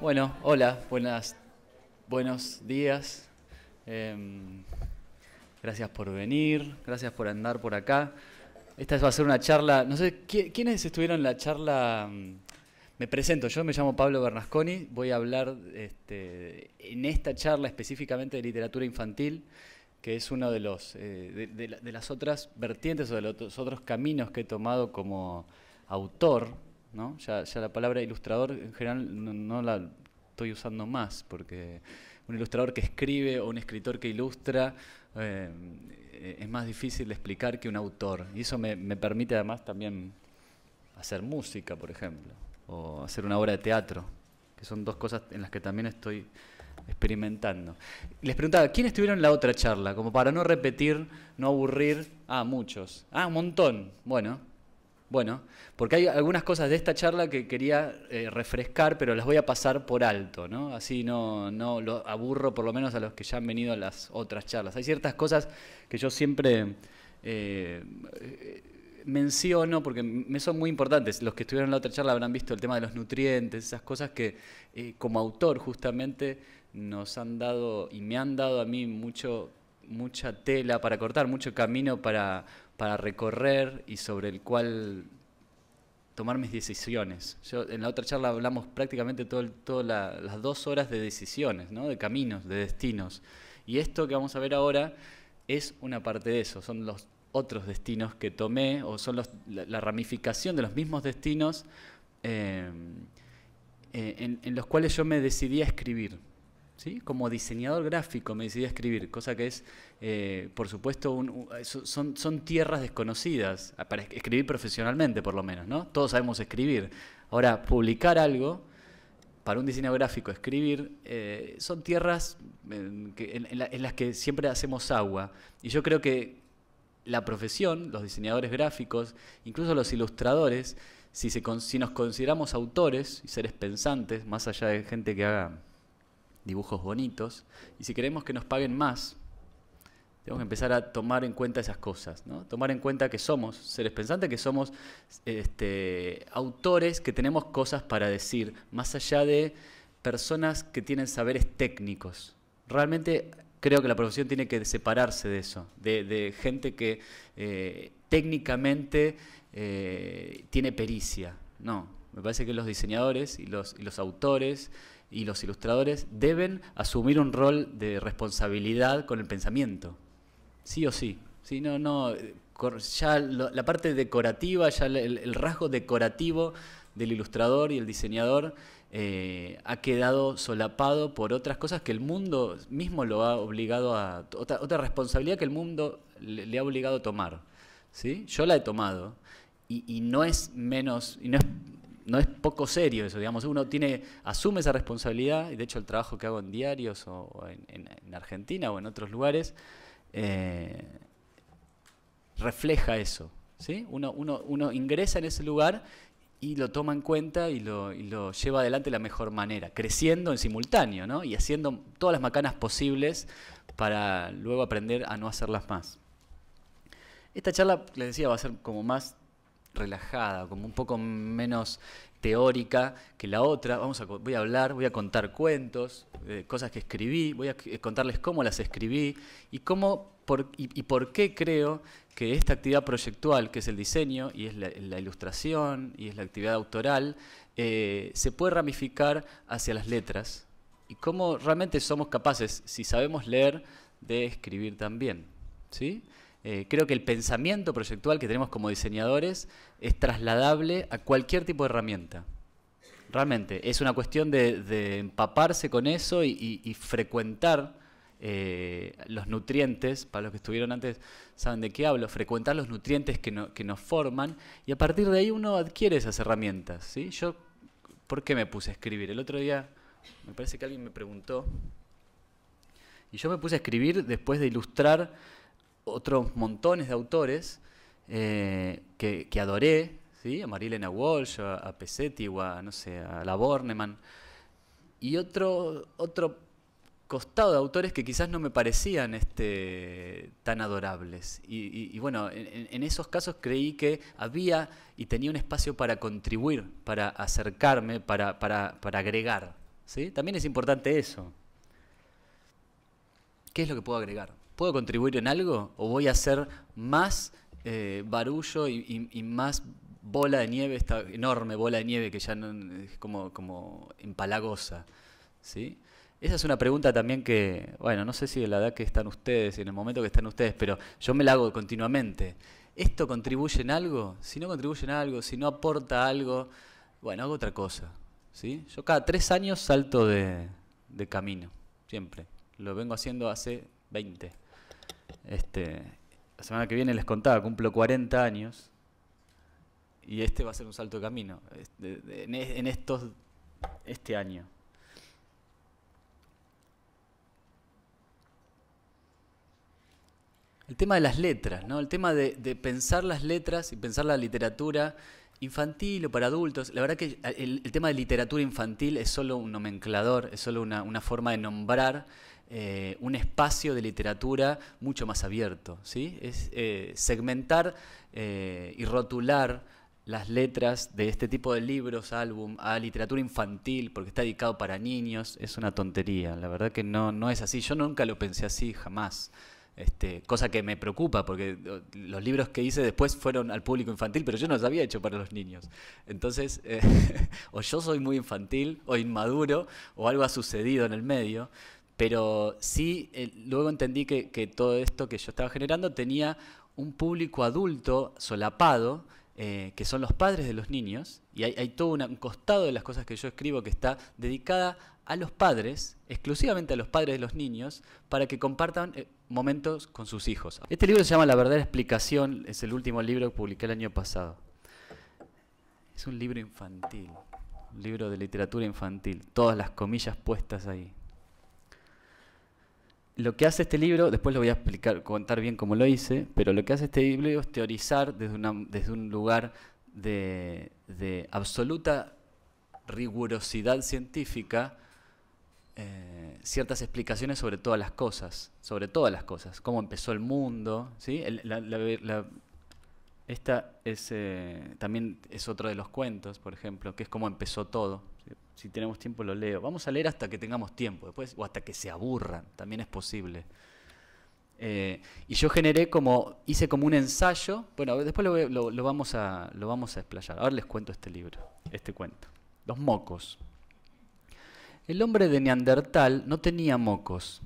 Bueno, hola, buenos días. Gracias por venir, gracias por andar por acá. Esta va a ser una charla, no sé, ¿quiénes estuvieron en la charla? Me presento, yo me llamo Pablo Bernasconi, voy a hablar en esta charla específicamente de literatura infantil, que es uno de de las otras vertientes o de los otros caminos que he tomado como autor, ¿no? Ya la palabra ilustrador en general no la estoy usando más, porque un ilustrador que escribe o un escritor que ilustra eh, es más difícil de explicar que un autor. Y eso me permite además también hacer música, por ejemplo, o hacer una obra de teatro, que son dos cosas en las que también estoy experimentando. Les preguntaba, ¿quiénes estuvieron en la otra charla? Como para no repetir, no aburrir. Ah, muchos. Ah, un montón. Bueno, porque hay algunas cosas de esta charla que quería refrescar, pero las voy a pasar por alto, ¿no? Así no lo aburro por lo menos a los que ya han venido a las otras charlas. Hay ciertas cosas que yo siempre eh, menciono porque me son muy importantes. Los que estuvieron en la otra charla habrán visto el tema de los nutrientes, esas cosas que como autor justamente nos han dado y me han dado a mí mucha tela para cortar, mucho camino para recorrer y sobre el cual tomar mis decisiones. En la otra charla hablamos prácticamente todas las 2 horas de decisiones, ¿no? De caminos, de destinos. Y esto que vamos a ver ahora es una parte de eso, son los otros destinos que tomé, o son la ramificación de los mismos destinos en los cuales yo me decidí a escribir. ¿Sí? Como diseñador gráfico me decidí a escribir, cosa que es, por supuesto, son tierras desconocidas, para escribir profesionalmente por lo menos, ¿no? Todos sabemos escribir. Ahora, publicar algo, para un diseñador gráfico, escribir, son tierras en las que siempre hacemos agua. Y yo creo que la profesión, los diseñadores gráficos, incluso los ilustradores, si nos consideramos autores y seres pensantes, más allá de gente que haga dibujos bonitos, y si queremos que nos paguen más, tenemos que empezar a tomar en cuenta esas cosas, ¿no? Tomar en cuenta que somos seres pensantes, que somos autores, que tenemos cosas para decir, más allá de personas que tienen saberes técnicos. Realmente creo que la profesión tiene que separarse de eso, de gente que técnicamente tiene pericia. No, me parece que los diseñadores y los autores y los ilustradores deben asumir un rol de responsabilidad con el pensamiento, sí o sí. ¿Sí? Ya la parte decorativa, ya el rasgo decorativo del ilustrador y el diseñador ha quedado solapado por otras cosas que el mundo mismo lo ha obligado a... Otra responsabilidad que el mundo le ha obligado a tomar. ¿Sí? Yo la he tomado y no es menos... No es poco serio eso, digamos, uno asume esa responsabilidad, y de hecho el trabajo que hago en diarios o en Argentina o en otros lugares refleja eso, ¿sí? Uno ingresa en ese lugar y lo toma en cuenta y lo lleva adelante de la mejor manera, creciendo en simultáneo, ¿no? Y haciendo todas las macanas posibles para luego aprender a no hacerlas más. Esta charla, les decía, va a ser como más relajada, como un poco menos teórica que la otra. Voy a contar cuentos, cosas que escribí, voy a contarles cómo las escribí y por qué creo que esta actividad proyectual, que es el diseño y es la ilustración y es la actividad autoral, se puede ramificar hacia las letras y cómo realmente somos capaces, si sabemos leer, de escribir también, ¿sí? Creo que el pensamiento proyectual que tenemos como diseñadores es trasladable a cualquier tipo de herramienta. Realmente, es una cuestión de empaparse con eso y frecuentar los nutrientes. Para los que estuvieron antes saben de qué hablo, frecuentar los nutrientes que nos forman, y a partir de ahí uno adquiere esas herramientas, ¿sí? ¿Por qué me puse a escribir? El otro día me parece que alguien me preguntó, y yo me puse a escribir después de ilustrar otros montones de autores que adoré, ¿sí? A Marilena Walsh, a Pesetti o no sé, a la Bornemann, y otro costado de autores que quizás no me parecían tan adorables. Y bueno, en esos casos creí que había y tenía un espacio para contribuir, para acercarme, para agregar, ¿sí? También es importante eso. ¿Qué es lo que puedo agregar? ¿Puedo contribuir en algo o voy a hacer más barullo y más bola de nieve, esta enorme bola de nieve que ya no, es como empalagosa, ¿sí? Esa es una pregunta también que, bueno, no sé si de la edad que están ustedes y en el momento que están ustedes, pero yo me la hago continuamente. ¿Esto contribuye en algo? Si no contribuye en algo, si no aporta algo, bueno, hago otra cosa, ¿sí? Yo cada 3 años salto de camino, siempre. Lo vengo haciendo hace 20. La semana que viene les contaba, cumplo 40 años y este va a ser un salto de camino este año. El tema de las letras, ¿no? El tema de pensar las letras y pensar la literatura infantil o para adultos. La verdad que el tema de literatura infantil es solo un nomenclador, es solo una forma de nombrar un espacio de literatura mucho más abierto, ¿sí? Es segmentar y rotular las letras de este tipo de libros, álbum, a literatura infantil, porque está dedicado para niños, es una tontería. La verdad que no es así. Yo nunca lo pensé así, jamás. Cosa que me preocupa, porque los libros que hice después fueron al público infantil, pero yo no los había hecho para los niños. Entonces, o yo soy muy infantil, o inmaduro, o algo ha sucedido en el medio. Pero sí, luego entendí que todo esto que yo estaba generando tenía un público adulto solapado, que son los padres de los niños, y hay todo un costado de las cosas que yo escribo que está dedicada a los padres, exclusivamente a los padres de los niños, para que compartan momentos con sus hijos. Este libro se llama La verdadera explicación, es el último libro que publiqué el año pasado. Es un libro infantil, un libro de literatura infantil, todas las comillas puestas ahí. Lo que hace este libro, después lo voy a explicar, contar bien cómo lo hice, pero lo que hace este libro es teorizar desde un lugar de absoluta rigurosidad científica ciertas explicaciones sobre todas las cosas, cómo empezó el mundo, ¿sí? Esta es, también es otro de los cuentos, por ejemplo, que es cómo empezó todo. Si tenemos tiempo lo leo. Vamos a leer hasta que tengamos tiempo, después, o hasta que se aburran, también es posible. Y yo hice como un ensayo, bueno, después lo vamos a explayar. Ahora les cuento este cuento. Los mocos. El hombre de Neandertal no tenía mocos.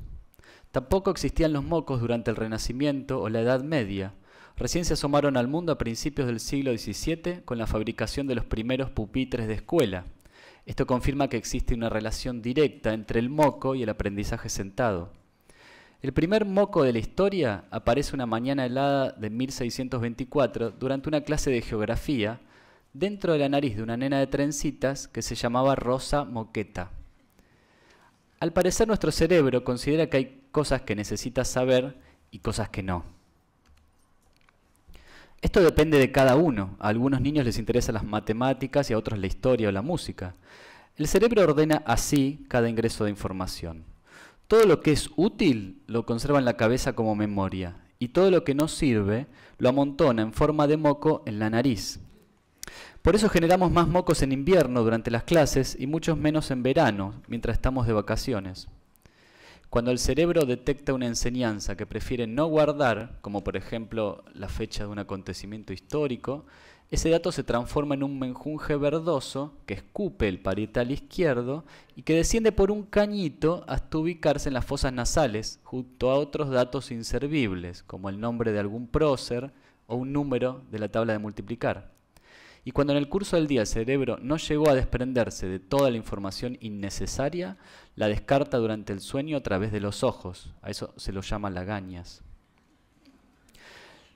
Tampoco existían los mocos durante el Renacimiento o la Edad Media. Recién se asomaron al mundo a principios del siglo XVII con la fabricación de los primeros pupitres de escuela. Esto confirma que existe una relación directa entre el moco y el aprendizaje sentado. El primer moco de la historia aparece una mañana helada de 1624 durante una clase de geografía dentro de la nariz de una nena de trencitas que se llamaba Rosa Moqueta. Al parecer nuestro cerebro considera que hay cosas que necesitas saber y cosas que no. Esto depende de cada uno. A algunos niños les interesan las matemáticas y a otros la historia o la música. El cerebro ordena así cada ingreso de información. Todo lo que es útil lo conserva en la cabeza como memoria y todo lo que no sirve lo amontona en forma de moco en la nariz. Por eso generamos más mocos en invierno durante las clases y muchos menos en verano, mientras estamos de vacaciones. Cuando el cerebro detecta una enseñanza que prefiere no guardar, como por ejemplo la fecha de un acontecimiento histórico, ese dato se transforma en un menjunje verdoso que escupe el parietal izquierdo y que desciende por un cañito hasta ubicarse en las fosas nasales, junto a otros datos inservibles, como el nombre de algún prócer o un número de la tabla de multiplicar. Y cuando en el curso del día el cerebro no llegó a desprenderse de toda la información innecesaria, la descarta durante el sueño a través de los ojos. A eso se lo llama lagañas.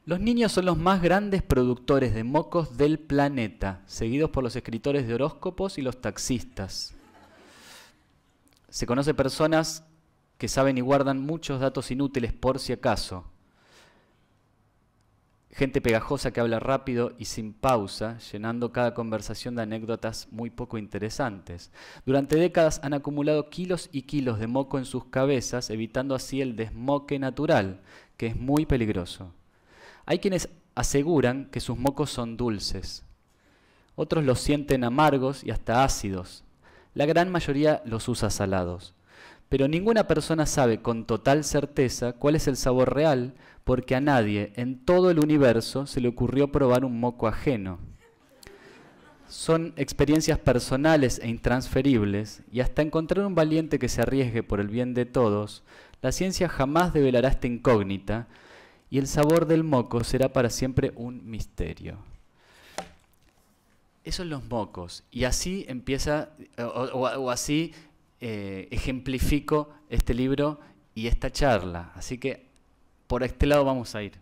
Los niños son los más grandes productores de mocos del planeta, seguidos por los escritores de horóscopos y los taxistas. Se conoce personas que saben y guardan muchos datos inútiles por si acaso. Gente pegajosa que habla rápido y sin pausa, llenando cada conversación de anécdotas muy poco interesantes. Durante décadas han acumulado kilos y kilos de moco en sus cabezas, evitando así el desmoque natural, que es muy peligroso. Hay quienes aseguran que sus mocos son dulces. Otros los sienten amargos y hasta ácidos. La gran mayoría los usa salados. Pero ninguna persona sabe con total certeza cuál es el sabor real, porque a nadie en todo el universo se le ocurrió probar un moco ajeno. Son experiencias personales e intransferibles, y hasta encontrar un valiente que se arriesgue por el bien de todos, la ciencia jamás develará esta incógnita, y el sabor del moco será para siempre un misterio. Esos son los mocos, y así empieza, o así ejemplifico este libro y esta charla. Así que por este lado vamos a ir.